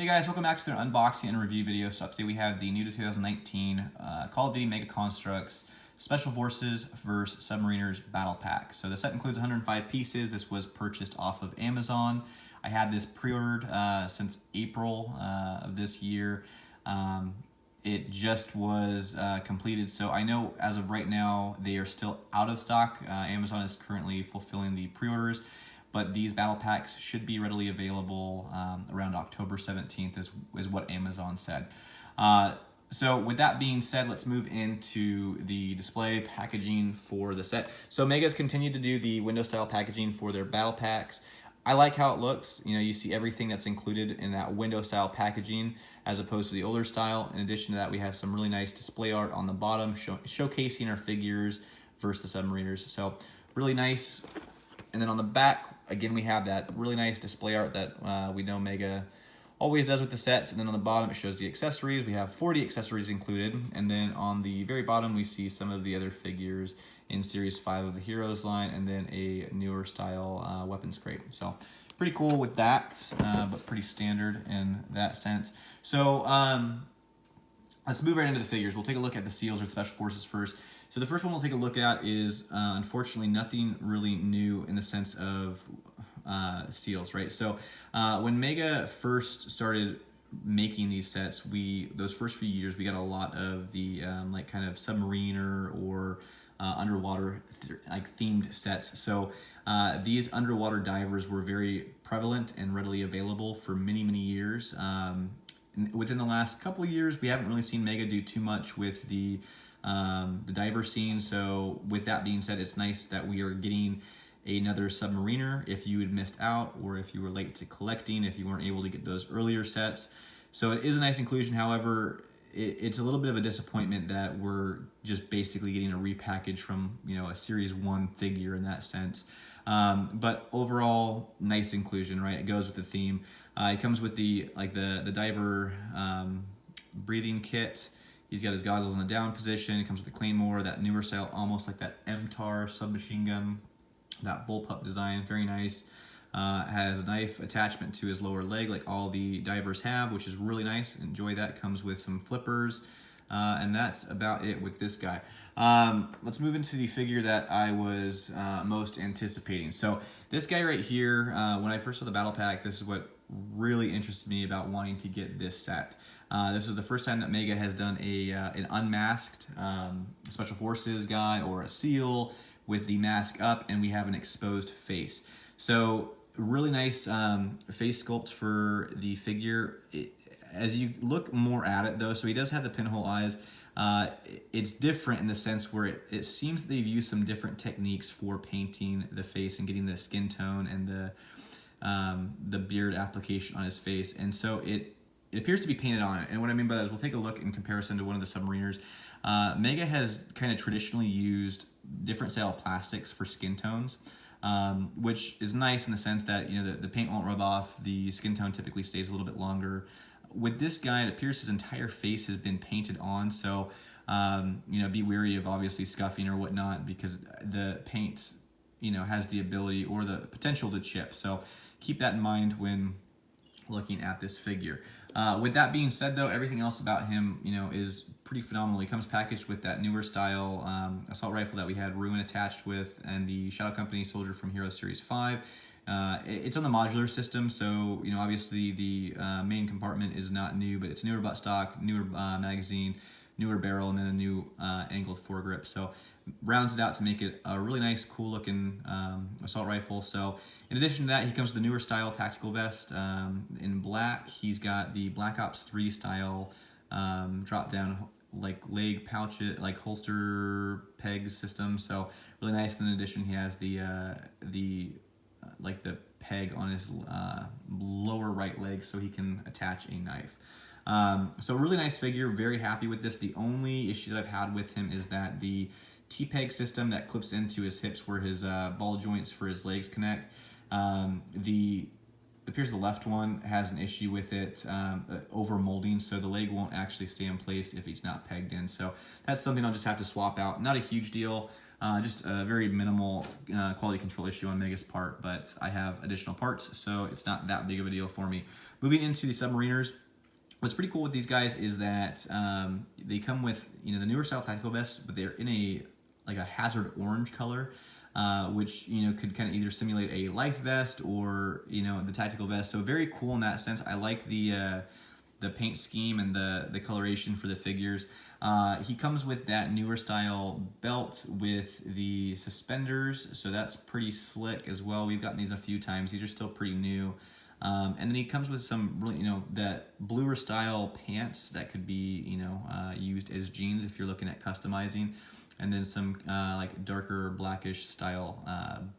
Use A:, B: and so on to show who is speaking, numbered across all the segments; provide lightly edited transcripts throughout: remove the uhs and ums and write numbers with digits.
A: Hey guys, welcome back to their unboxing and review video. So today we have the new to 2019 Call of Duty Mega Construx Special Forces vs. Submariners Battle Pack. So the set includes 105 pieces. This was purchased off of Amazon. I had this pre-ordered since April of this year. It just was completed, so I know as of right now they are still out of stock. Amazon is currently fulfilling the pre-orders, but these battle packs should be readily available around October 17th is what Amazon said. So with that being said, let's move into the display packaging for the set. So Mega's continued to do the window style packaging for their battle packs. I like how it looks. You know, you see everything that's included in that window style packaging as opposed to the older style. In addition to that, we have some really nice display art on the bottom showcasing our figures versus the Submariners. So really nice. And then on the back, again, we have that really nice display art that we know Mega always does with the sets. And then on the bottom, it shows the accessories. We have 40 accessories included. And then on the very bottom, we see some of the other figures in Series 5 of the Heroes line, and then a newer style weapons crate. So pretty cool with that, but pretty standard in that sense. So let's move right into the figures. We'll take a look at the seals or the Special Forces first. So the first one we'll take a look at is, unfortunately, nothing really new in the sense of seals, right? So when Mega first started making these sets, those first few years, we got a lot of the like kind of submariner or underwater like themed sets. So these underwater divers were very prevalent and readily available for many years. Within the last couple of years, we haven't really seen Mega do too much with the diver scene. So with that being said, it's nice that we are getting another Submariner if you had missed out or if you were late to collecting, if you weren't able to get those earlier sets. So it is a nice inclusion. However, it's a little bit of a disappointment that we're just basically getting a repackage from, you know, a Series 1 figure in that sense. But overall, nice inclusion, right? It goes with the theme. It comes with the diver breathing kit. He's got his goggles in the down position. It comes with the Claymore, that newer style, almost like that MTAR submachine gun, that bullpup design, very nice. Has a knife attachment to his lower leg like all the divers have, which is really nice. Enjoy that. Comes with some flippers. And that's about it with this guy. Let's move into the figure that I was most anticipating. So this guy right here, when I first saw the battle pack, this is what really interested me about wanting to get this set. This was the first time that Mega has done an unmasked Special Forces guy or a SEAL with the mask up, and we have an exposed face. So really nice face sculpt for the figure. As you look more at it though, so he does have the pinhole eyes. It's different in the sense where it seems that they've used some different techniques for painting the face and getting the skin tone and the beard application on his face. And so it appears to be painted on it. And what I mean by that is we'll take a look in comparison to one of the Submariners. Mega has kind of traditionally used different style plastics for skin tones. Which is nice in the sense that, you know, the paint won't rub off, the skin tone typically stays a little bit longer. With this guy, it appears his entire face has been painted on, so you know, be wary of obviously scuffing or whatnot because the paint, you know, has the ability or the potential to chip. So keep that in mind when looking at this figure. With that being said though, everything else about him, you know, is pretty phenomenal. He comes packaged with that newer style assault rifle that we had Ruin attached with, and the Shadow Company soldier from Hero Series 5. It's on the modular system, so, you know, obviously the main compartment is not new, but it's newer buttstock, newer magazine, newer barrel, and then a new angled foregrip. So rounds it out to make it a really nice, cool looking assault rifle. So in addition to that, he comes with the newer style tactical vest in black. He's got the Black Ops 3 style drop down like leg pouch, like holster peg system. So really nice. And in addition, he has the peg on his lower right leg so he can attach a knife. So really nice figure, very happy with this. The only issue that I've had with him is that the T-peg system that clips into his hips where his ball joints for his legs connect, it appears the left one has an issue with it over molding, so the leg won't actually stay in place if he's not pegged in. So that's something I'll just have to swap out. Not a huge deal. Just a very minimal quality control issue on Mega's part, but I have additional parts, so it's not that big of a deal for me. Moving into the Submariners, what's pretty cool with these guys is that they come with, you know, the newer style tactical vests, but they're in a hazard orange color, which, you know, could kind of either simulate a life vest or, you know, the tactical vest. So very cool in that sense. I like the paint scheme and the coloration for the figures. He comes with that newer style belt with the suspenders, so that's pretty slick as well. We've gotten these a few times. These are still pretty new. And then he comes with some really, you know, that bluer style pants that could be, you know, used as jeans if you're looking at customizing. And then some like darker blackish style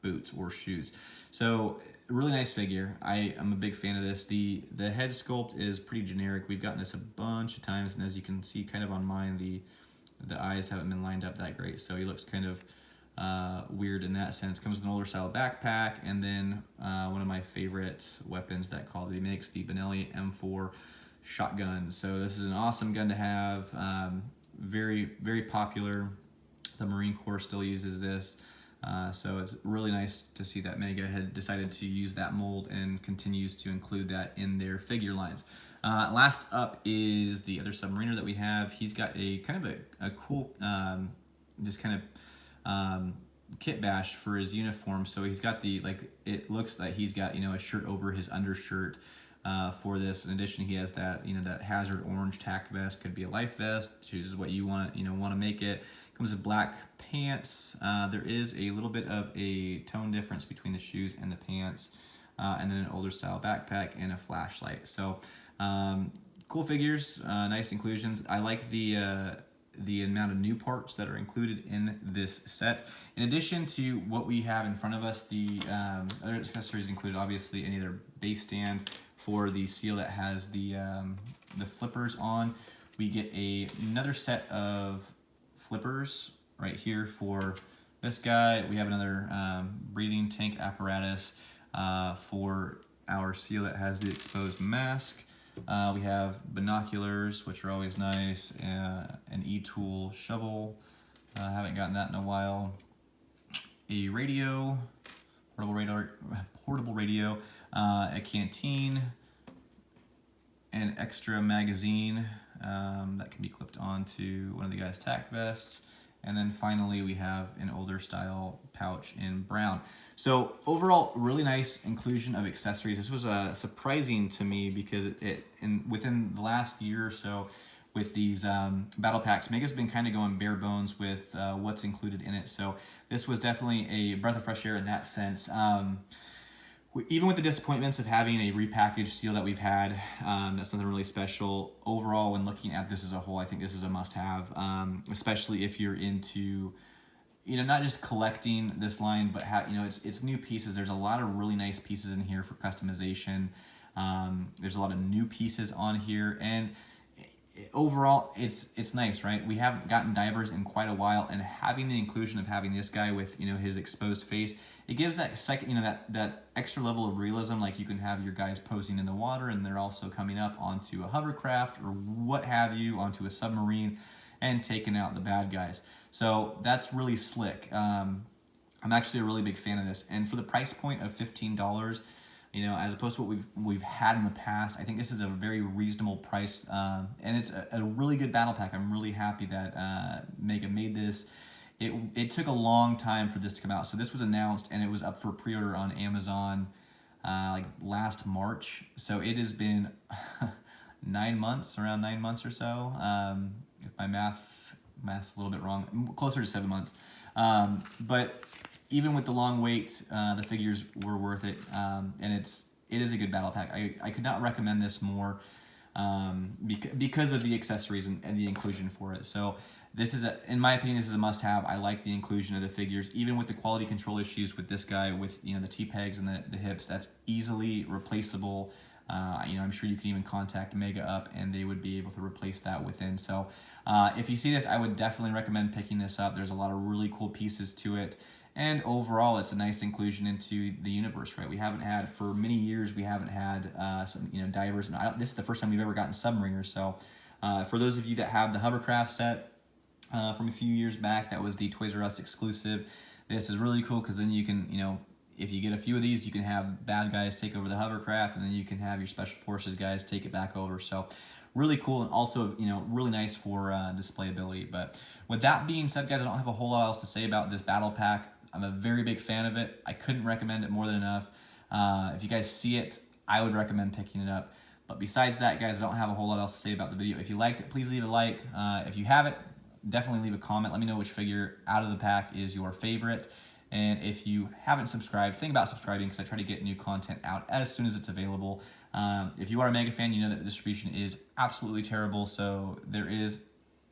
A: boots or shoes. So really nice figure. I am a big fan of this. The head sculpt is pretty generic. We've gotten this a bunch of times, and as you can see kind of on mine, the eyes haven't been lined up that great, so he looks kind of weird in that sense. Comes with an older style backpack, and then one of my favorite weapons that Call of Duty makes, the Benelli M4 shotgun. So this is an awesome gun to have. Very, very popular. The Marine Corps still uses this. So it's really nice to see that Mega had decided to use that mold and continues to include that in their figure lines. Last up is the other Submariner that we have. He's got a kind of a cool, just kind of kit bash for his uniform. So he's got the, like, it looks like he's got, you know, a shirt over his undershirt for this. In addition, he has that, you know, that hazard orange tack vest. Could be a life vest. Chooses what you want, you know, want to make it. Comes with black pants. There is a little bit of a tone difference between the shoes and the pants, and then an older style backpack and a flashlight. So cool figures, nice inclusions. I like the amount of new parts that are included in this set. In addition to what we have in front of us, the other accessories included obviously any other base stand for the seal that has the flippers on. We get another set of flippers right here for this guy. We have another breathing tank apparatus for our seal that has the exposed mask. We have binoculars, which are always nice, an e-tool shovel. Haven't gotten that in a while. A radio, portable radio, a canteen, an extra magazine that can be clipped onto one of the guy's tack vests. And then finally we have an older style pouch in brown. So overall, really nice inclusion of accessories. This was surprising to me because within the last year or so with these battle packs, Mega's been kind of going bare bones with what's included in it. So this was definitely a breath of fresh air in that sense. Even with the disappointments of having a repackaged seal that we've had, that's something really special. Overall, when looking at this as a whole, I think this is a must-have, especially if you're into, you know, not just collecting this line, but you know, it's new pieces. There's a lot of really nice pieces in here for customization. There's a lot of new pieces on here, and overall, it's nice, right? We haven't gotten divers in quite a while, and having the inclusion of having this guy with, you know, his exposed face, it gives that second, you know, that extra level of realism. Like you can have your guys posing in the water, and they're also coming up onto a hovercraft or what have you, onto a submarine, and taking out the bad guys. So that's really slick. I'm actually a really big fan of this, and for the price point of $15, you know, as opposed to what we've had in the past, I think this is a very reasonable price, and it's a really good battle pack. I'm really happy that Mega made this. It took a long time for this to come out. So this was announced, and it was up for pre-order on Amazon like last March. So it has been 9 months, around 9 months or so. If my math's a little bit wrong, closer to 7 months. But even with the long wait, the figures were worth it, and it is a good battle pack. I could not recommend this more because of the accessories and the inclusion for it. So this is, in my opinion, this is a must-have. I like the inclusion of the figures, even with the quality control issues with this guy, with, you know, the T-pegs and the hips. That's easily replaceable. You know, I'm sure you can even contact Mega up, and they would be able to replace that within. So if you see this, I would definitely recommend picking this up. There's a lot of really cool pieces to it. And overall, it's a nice inclusion into the universe, right? We haven't had, for many years, we haven't had some, you know, divers. And this is the first time we've ever gotten submariners. So for those of you that have the hovercraft set, from a few years back. That was the Toys R Us exclusive. This is really cool because then you can, you know, if you get a few of these, you can have bad guys take over the hovercraft, and then you can have your special forces guys take it back over. So really cool, and also, you know, really nice for displayability. But with that being said, guys, I don't have a whole lot else to say about this battle pack. I'm a very big fan of it. I couldn't recommend it more than enough. If you guys see it, I would recommend picking it up. But besides that, guys, I don't have a whole lot else to say about the video. If you liked it, please leave a like. If you haven't, definitely leave a comment. Let me know which figure out of the pack is your favorite. And if you haven't subscribed, think about subscribing, because I try to get new content out as soon as it's available. If you are a mega fan, you know that the distribution is absolutely terrible. So there is,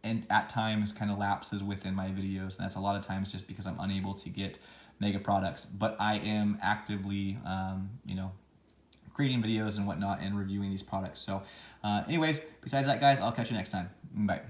A: and at times, kind of lapses within my videos. And that's a lot of times just because I'm unable to get mega products. But I am actively, you know, creating videos and whatnot and reviewing these products. So anyways, besides that, guys, I'll catch you next time. Bye.